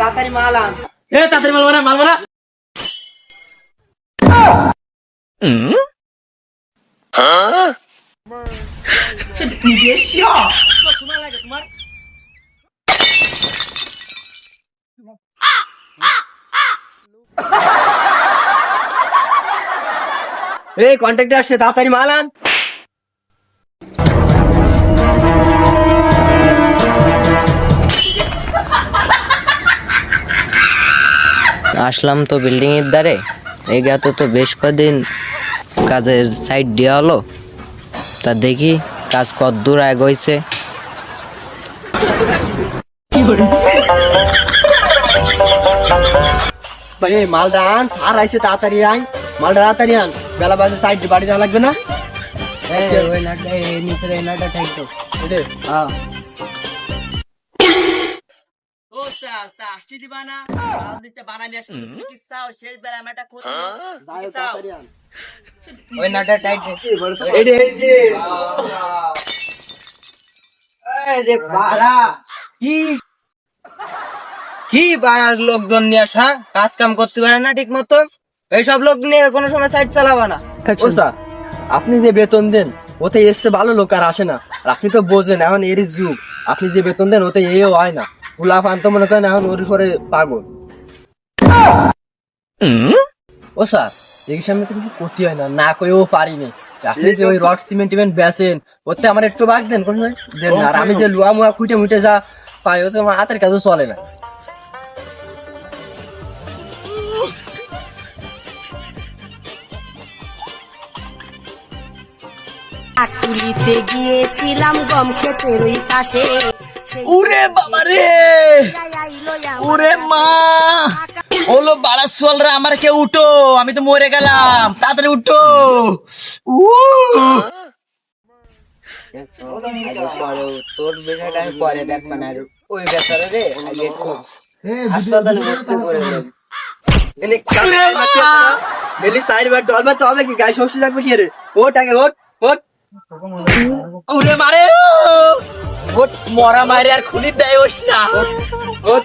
তাড়াতাড়ি মাল আন। তাড়াতাড়ি মারবো না মারবো না। সময় লাগে তোমার? এই কন্ট্রাক্টর আসছে, তাড়াতাড়ি মাল আন। আসলাম তো বিল্ডিং এর ধারে, এই গাতে তো বেশ কদিন কাজের সাইড দেওয়া হলো, তা দেখি কাজ কত দূর এগোইছে। ভাই এই মালটা আন, সার আইছে, তাড়াতাড়ি আন মালটা, তাড়াতাড়ি আন, বেলা বাজে সাইড বাড়ি যাওয়া লাগবে না। ও স্যার, তা আসতে দিবা না? মাল দিতে বানাই নিয়ে আসো। তুমি কি চাও শেষ বেলা আমার একটা ক্ষতি? কি চাও? ওই নাটটা টাইট রে। কি লোকজন নিয়ে আসা, কাজ কাম করতে পারে না ঠিক মতো, এইসব লোক নিয়ে কোনো সময় সাইড চালাবা না। ও স্যার, আপনি যে বেতন দেন ওতে এসছে ভালো লোক আর আসে না। আর আপনি তো বোঝেন এখন এর যুগ, আপনি যে বেতন দেন ওতে এও হয় না। গোলাপ আনতে মনে করেন এখন ওর উপরে পাগল। ও স্যার, এই সামনে তো কিছু করতে হয় না, না কইও পারি না। আপনি যে ওই রড সিমেন্ট টিমেন্ট বেচেন ওতে আমার একটু ভাগ দেন, কোনো দেন না। আর আমি যে লুয়া মুয়া খুঁটে মুটে যা পাই ওতে আমার হাতের কাজও চলে না। তুলিতে গিয়েছিলাম গম ক্ষেতের ওই পাশে। ওরে বাবা রে, ওরে মা, ওলো বাড়া সোলরা, আমার কে উঠো, আমি তো মরে গেলাম, তাড়াতাড়ি উঠো। তোর বিষয়টা আমি পরে দেখবো না, ওই ব্যাপারে রে আগে একটু হাসপাতালে ভর্তি করে দেব। কি গায়ে ষষ্ঠী থাকবে কি রে? ওট আগে ওট ওট ওরে মারে, মরা মারে আর খুলি দেয় ওস না। ওট